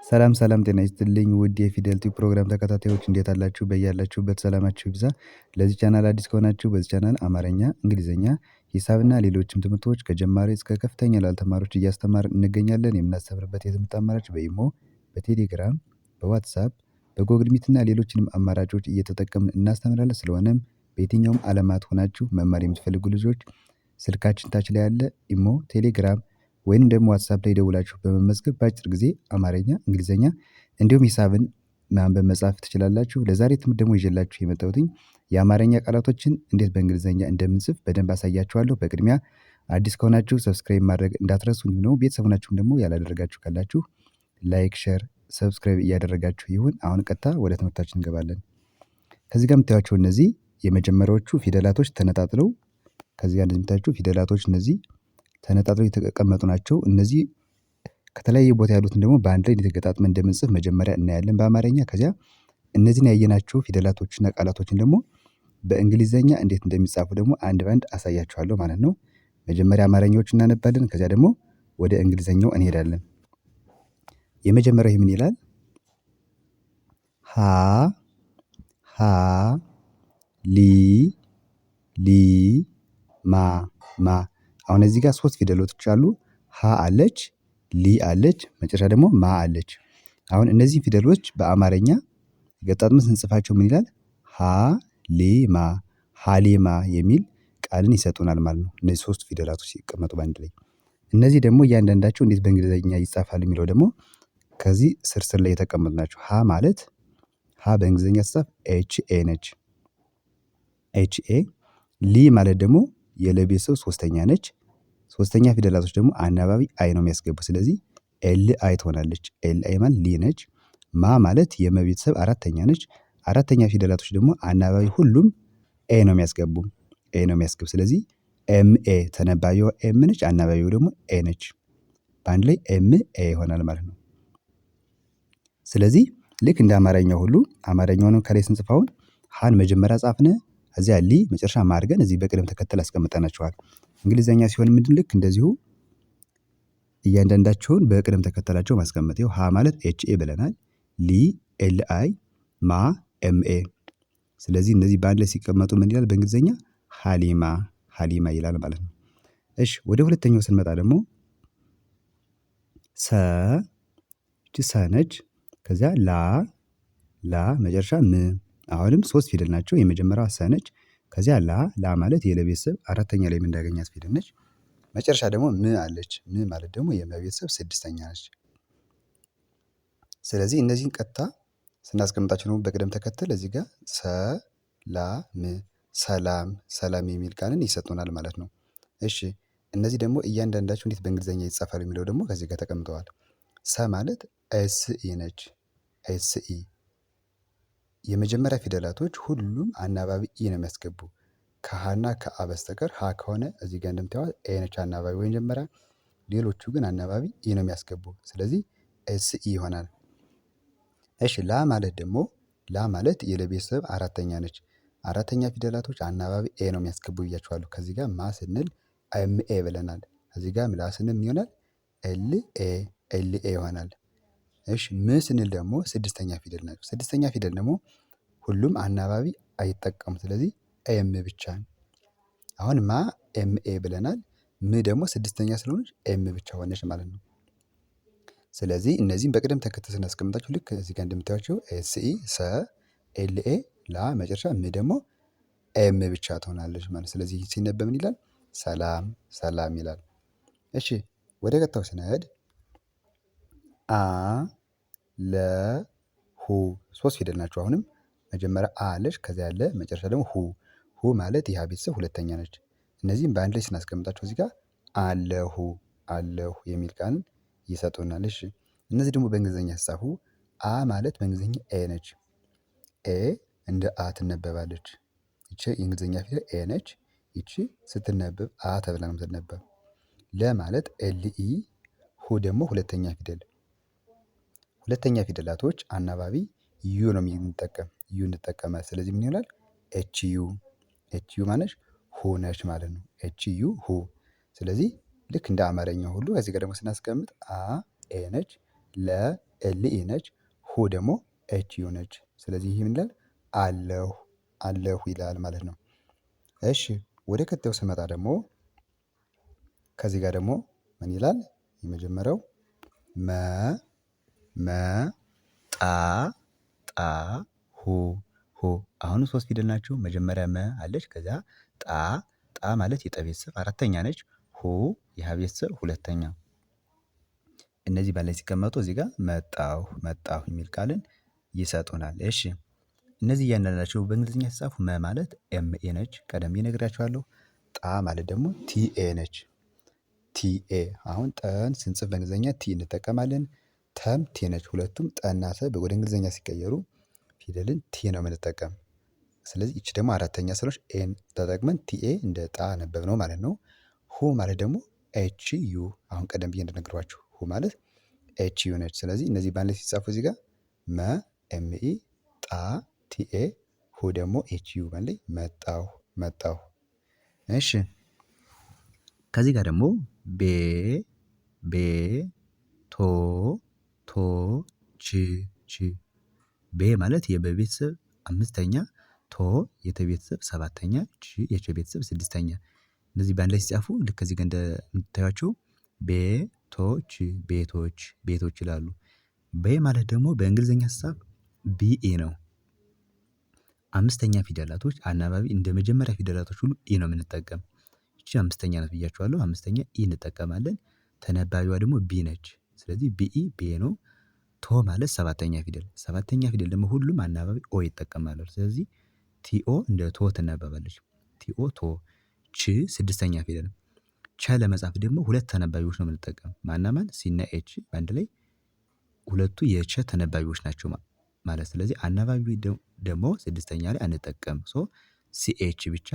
ሰላም ሰላም ጤና ይስጥልኝ ውድ የፊደል ቲዩብ ፕሮግራም ተከታታዮች እንዴት አላችሁ? በያላችሁበት ሰላማችሁ ይብዛ። ለዚህ ቻናል አዲስ ከሆናችሁ በዚህ ቻናል አማርኛ፣ እንግሊዝኛ፣ ሂሳብና ሌሎችም ትምህርቶች ከጀማሪ እስከ ከፍተኛ ላሉ ተማሪዎች እያስተማርን እንገኛለን። የምናስተምርበት የትምህርት አማራጭ በኢሞ፣ በቴሌግራም፣ በዋትሳፕ፣ በጎግል ሚት እና ሌሎችንም አማራጮች እየተጠቀምን እናስተምራለን። ስለሆነም በየትኛውም ዓለማት ሆናችሁ መማር የምትፈልጉ ልጆች ስልካችን ታች ላይ ያለ ኢሞ፣ ቴሌግራም ወይም ደግሞ ዋትሳፕ ላይ ደውላችሁ በመመዝገብ በአጭር ጊዜ አማርኛ፣ እንግሊዝኛ እንዲሁም ሂሳብን ማንበብ መጻፍ ትችላላችሁ። ለዛሬ ትምህርት ደግሞ ይዤላችሁ የመጣሁትኝ የአማርኛ ቃላቶችን እንዴት በእንግሊዝኛ እንደምንጽፍ በደንብ አሳያችኋለሁ። በቅድሚያ አዲስ ከሆናችሁ ሰብስክራይብ ማድረግ እንዳትረሱ። እንዲሁም ደግሞ ቤተሰብ ሆናችሁም ደግሞ ያላደረጋችሁ ካላችሁ ላይክ፣ ሼር፣ ሰብስክራይብ እያደረጋችሁ ይሁን። አሁን ቀጥታ ወደ ትምህርታችን እንገባለን። ከዚህ ጋር የምታዩቸው እነዚህ የመጀመሪያዎቹ ፊደላቶች ተነጣጥለው ከዚህ ጋር እንደምታዩቸው ፊደላቶች እነዚህ ተነጣጥለው የተቀመጡ ናቸው። እነዚህ ከተለያየ ቦታ ያሉትን ደግሞ በአንድ ላይ ተገጣጥመን እንደምንጽፍ መጀመሪያ እናያለን በአማርኛ። ከዚያ እነዚህን ያየናቸው ፊደላቶችና ቃላቶችን ደግሞ በእንግሊዝኛ እንዴት እንደሚጻፉ ደግሞ አንድ በአንድ አሳያችኋለሁ ማለት ነው። መጀመሪያ አማርኛዎቹን እናነባለን፣ ከዚያ ደግሞ ወደ እንግሊዝኛው እንሄዳለን። የመጀመሪያው ምን ይላል? ሀ ሀ ሊ ሊ ማ ማ። አሁን እዚህ ጋር ሶስት ፊደሎች አሉ። ሀ አለች፣ ሊ አለች፣ መጨረሻ ደግሞ ማ አለች። አሁን እነዚህን ፊደሎች በአማርኛ ገጣጥመን ስንጽፋቸው ምን ይላል? ሀሌማ ሀሌማ የሚል ቃልን ይሰጡናል ማለት ነው። እነዚህ ሶስት ፊደላቶች ሲቀመጡ በአንድ ላይ። እነዚህ ደግሞ እያንዳንዳቸው እንዴት በእንግሊዝኛ ይጻፋል የሚለው ደግሞ ከዚህ ስር ላይ የተቀመጡ ናቸው። ሀ ማለት ሀ በእንግሊዝኛ ሲጻፍ ኤች ኤ ነች፣ ኤች ኤ። ሊ ማለት ደግሞ የለቤተሰብ ሶስተኛ ነች። ሶስተኛ ፊደላቶች ደግሞ አናባቢ አይ ነው የሚያስገቡ። ስለዚህ ኤል አይ ትሆናለች። ኤል አይ ማለት ሊ ነች። ማ ማለት የመቤተሰብ አራተኛ ነች። አራተኛ ፊደላቶች ደግሞ አናባቢ ሁሉም ኤ ነው የሚያስገቡ፣ ኤ ነው የሚያስገቡ። ስለዚህ ኤም ኤ ተነባቢዋ ኤም ነች፣ አናባቢው ደግሞ ኤ ነች። በአንድ ላይ ኤም ኤ ይሆናል ማለት ነው። ስለዚህ ልክ እንደ አማርኛው ሁሉ አማርኛውንም ከላይ ስንጽፋውን ሀን መጀመሪያ ጻፍነ፣ እዚያ ሊ መጨረሻ ማ አድርገን እዚህ በቅደም ተከተል አስቀምጠናቸዋል። እንግሊዝኛ ሲሆን ምንድን ልክ እንደዚሁ እያንዳንዳቸውን በቅደም ተከተላቸው ማስቀመጥ። ይኸው ሀ ማለት ኤች ኤ ብለናል፣ ሊ ኤል አይ፣ ማ ኤም ኤ። ስለዚህ እነዚህ በአንድ ላይ ሲቀመጡ ምን ይላል በእንግሊዝኛ? ሀሊማ ሀሊማ ይላል ማለት ነው። እሺ ወደ ሁለተኛው ስንመጣ ደግሞ ሰ፣ እቺ ሰ ነች። ከዚያ ላ ላ መጨረሻ ም። አሁንም ሶስት ፊደል ናቸው። የመጀመሪያዋ ሰ ነች። ከዚያ ላ ላ ማለት የለቤተሰብ አራተኛ ላይ የምናገኛት ፊደል ነች። መጨረሻ ደግሞ ም አለች። ም ማለት ደግሞ የመቤተሰብ ስድስተኛ ነች። ስለዚህ እነዚህን ቀጥታ ስናስቀምጣቸው ደግሞ በቅደም ተከተል እዚህ ጋር ሰ ላ ም፣ ሰላም ሰላም የሚል ቃልን ይሰጡናል ማለት ነው። እሺ እነዚህ ደግሞ እያንዳንዳቸው እንዴት በእንግሊዝኛ ይጻፋሉ የሚለው ደግሞ ከዚህ ጋር ተቀምጠዋል። ሰ ማለት ኤስ ኢ ነች። ኤስ ኢ የመጀመሪያ ፊደላቶች ሁሉም አናባቢ ኢ ነው የሚያስገቡ ከሀና ከአ በስተቀር። ሀ ከሆነ እዚህ ጋር እንደምታዩት ኤ ነች አናባቢ ወይ መጀመሪያ፣ ሌሎቹ ግን አናባቢ ኢ ነው የሚያስገቡ። ስለዚህ ኤስ ኢ ይሆናል። እሺ ላ ማለት ደግሞ ላ ማለት የለቤተሰብ አራተኛ ነች። አራተኛ ፊደላቶች አናባቢ ኤ ነው የሚያስገቡ ብያችኋለሁ። ከዚህ ጋር ማ ስንል ኤም ኤ ብለናል። እዚህ ጋር ላ ስንል ምን ይሆናል? ኤል ኤ ኤል ኤ ይሆናል። እሺ ም ስንል ደግሞ ስድስተኛ ፊደል ናቸው። ስድስተኛ ፊደል ደግሞ ሁሉም አናባቢ አይጠቀሙም። ስለዚህ ኤም ብቻ ነው። አሁን ማ ኤም ኤ ብለናል። ም ደግሞ ስድስተኛ ስለሆነች ኤም ብቻ ሆነች ማለት ነው። ስለዚህ እነዚህም በቅደም ተከተል ስናስቀምጣቸው ልክ እዚህ ጋር እንደምታዩቸው ኤስ ኢ፣ ሰ፣ ኤል ኤ፣ ላ መጨረሻ ም ደግሞ ኤም ብቻ ትሆናለች ማለት። ስለዚህ ሲነበብ ምን ይላል? ሰላም ሰላም ይላል። እሺ ወደ ቀጣዩ ስንሄድ አ ለ ሁ ሶስት ፊደል ናቸው። አሁንም መጀመሪያ አ አለች፣ ከዚያ ያለ መጨረሻ ደግሞ ሁ። ሁ ማለት የሀ ቤተሰብ ሁለተኛ ነች። እነዚህም በአንድ ላይ ስናስቀምጣቸው እዚህ ጋር አለሁ አለሁ የሚል ቃል ይሰጡናል። እሺ እነዚህ ደግሞ በእንግሊዝኛ ሲጻፉ አ ማለት በእንግሊዝኛ ኤ ነች። ኤ እንደ አ ትነበባለች። ይቺ የእንግሊዝኛ ፊደል ኤ ነች። ይቺ ስትነበብ አ ተብላ ነው የምትነበብ። ለ ማለት ኤል ኢ፣ ሁ ደግሞ ሁለተኛ ፊደል። ሁለተኛ ፊደላቶች አናባቢ ዩ ነው የምንጠቀም፣ ዩ እንጠቀማለን። ስለዚህ ምን ይሆናል? ኤች ዩ። ኤች ዩ ማለት ሁ ነች ማለት ነው። ኤች ዩ ሁ። ስለዚህ ልክ እንደ አማርኛው ሁሉ እዚህ ጋር ደግሞ ስናስቀምጥ አ ኤ ነች፣ ለ ኤልኢ ነች። ሁ ደግሞ ኤች ዩ ነች። ስለዚህ ይህ ምን ይላል? አለሁ አለሁ ይላል ማለት ነው። እሺ ወደ ቀጣዩ ስመጣ ደግሞ ከዚህ ጋር ደግሞ ምን ይላል? የመጀመሪያው መ መ ጣ ጣ ሁ ሁ አሁንም ሶስት ፊደል ናቸው። መጀመሪያ መ አለች። ከዛ ጣ ጣ ማለት የጠ ቤተሰብ አራተኛ ነች። ሁ የሀ ቤተሰብ ሁለተኛ። እነዚህ ባላይ ሲቀመጡ እዚህ ጋር መጣሁ መጣሁ የሚል ቃልን ይሰጡናል። እሺ እነዚህ እያንዳንዳቸው በእንግሊዝኛ ሲጻፉ መ ማለት ኤምኤ ነች። ቀደም ብዬ ነግራችኋለሁ። ጣ ማለት ደግሞ ቲኤ ነች። ቲኤ አሁን ጠን ስንጽፍ በእንግሊዝኛ ቲ እንጠቀማለን። ተም ቲ ነች። ሁለቱም ጠና ተ ወደ እንግሊዝኛ ሲቀየሩ ፊደልን ቲ ነው የምንጠቀም። ስለዚህ ይቺ ደግሞ አራተኛ ስለሆነች ኤን ተጠቅመን ቲኤ እንደ ጣ ነበብ ነው ማለት ነው። ሁ ማለት ደግሞ ኤች ዩ አሁን ቀደም ብዬ እንደነገርኳችሁ ሁ ማለት ኤች ዩ ነች። ስለዚህ እነዚህ በአንድ ላይ ሲጻፉ እዚህ ጋር መ ኤምኢ ጣ ቲኤ ሁ ደግሞ ኤች ዩ በአንድ ላይ መጣሁ መጣሁ። እሺ ከዚህ ጋር ደግሞ ቤ ቤ ቶ ቶ ች ች ቤ ማለት የበቤተሰብ አምስተኛ፣ ቶ የተቤተሰብ ሰባተኛ፣ ች የቸ ቤተሰብ ስድስተኛ። እነዚህ በአንድ ላይ ሲጻፉ ልክ ከዚህ ጋር እንደምታዩቸው ቤቶች ቤቶች ቤቶች ይላሉ። ቤ ማለት ደግሞ በእንግሊዝኛ ሀሳብ ቢኢ ነው። አምስተኛ ፊደላቶች አናባቢ እንደ መጀመሪያ ፊደላቶች ሁሉ ኢ ነው የምንጠቀም። ይቺ አምስተኛ ናት ብያችኋለሁ። አምስተኛ ኢ እንጠቀማለን። ተነባቢዋ ደግሞ ቢ ነች። ስለዚህ ቢኢ ቤ ነው። ቶ ማለት ሰባተኛ ፊደል፣ ሰባተኛ ፊደል ደግሞ ሁሉም አናባቢ ኦ ይጠቀማሉ። ስለዚህ ቲኦ እንደ ቶ ትነበባለች። ቲኦ ቶ። ች ስድስተኛ ፊደል። ቸ ለመጻፍ ደግሞ ሁለት ተነባቢዎች ነው የምንጠቀም። ማና ማን? ሲና ኤች በአንድ ላይ ሁለቱ የቸ ተነባቢዎች ናቸው ማለት። ስለዚህ አናባቢ ደግሞ ስድስተኛ ላይ አንጠቀም። ሶ ሲኤች ብቻ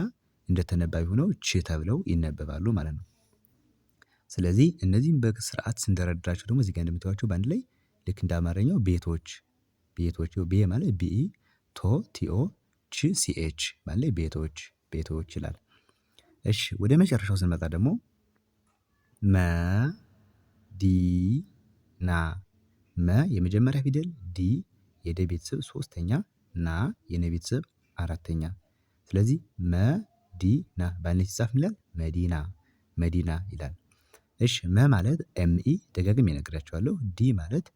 እንደ ተነባቢ ሆነው ች ተብለው ይነበባሉ ማለት ነው። ስለዚህ እነዚህም በስርዓት ስንደረድራቸው ደግሞ እዚህ ጋር እንደምታዩቸው በአንድ ላይ ልክ እንደ አማርኛው ቤቶች ቤቶች። ቤ ማለት ቢኢ፣ ቶ ቲኦ፣ ች ሲኤች ማለት ላይ ቤቶች ቤቶች ይላል። እሺ ወደ መጨረሻው ስንመጣ ደግሞ መ ዲ ና። መ የመጀመሪያ ፊደል፣ ዲ የደ ቤተሰብ ሶስተኛ፣ ና የነ ቤተሰብ አራተኛ። ስለዚህ መ ዲ ና በአንድ ላይ ሲጻፍ ይላል መዲና መዲና ይላል። እሺ መ ማለት ኤምኢ ደጋግሜ እነግራችኋለሁ። ዲ ማለት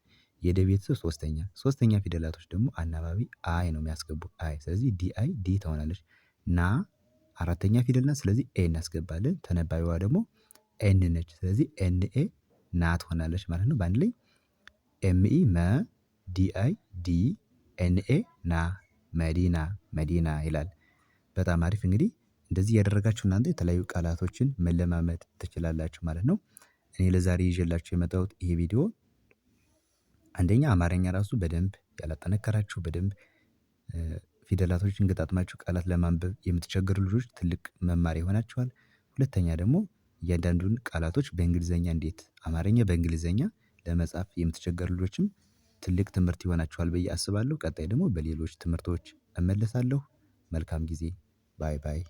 የደ ቤተሰብ ሶስተኛ፣ ሶስተኛ ፊደላቶች ደግሞ አናባቢ አይ ነው የሚያስገቡ አይ። ስለዚህ ዲ አይ ዲ ትሆናለች። ና አራተኛ ፊደል ናት። ስለዚህ ኤ እናስገባለን። ተነባቢዋ ደግሞ ኤን ነች። ስለዚህ ኤንኤ ና ትሆናለች ማለት ነው። በአንድ ላይ ኤምኢ መ ዲ አይ ዲ ኤንኤ ና መዲና መዲና ይላል። በጣም አሪፍ። እንግዲህ እንደዚህ ያደረጋችሁ እናንተ የተለያዩ ቃላቶችን መለማመድ ትችላላችሁ ማለት ነው። እኔ ለዛሬ ይዤላችሁ የመጣሁት ይሄ ቪዲዮ አንደኛ አማርኛ ራሱ በደንብ ያላጠነከራችሁ በደንብ ፊደላቶችን ገጣጥማችሁ ቃላት ለማንበብ የምትቸገሩ ልጆች ትልቅ መማር ይሆናችኋል። ሁለተኛ ደግሞ እያንዳንዱን ቃላቶች በእንግሊዘኛ እንዴት አማርኛ በእንግሊዘኛ ለመጻፍ የምትቸገሩ ልጆችም ትልቅ ትምህርት ይሆናችኋል ብዬ አስባለሁ። ቀጣይ ደግሞ በሌሎች ትምህርቶች እመለሳለሁ። መልካም ጊዜ። ባይ ባይ።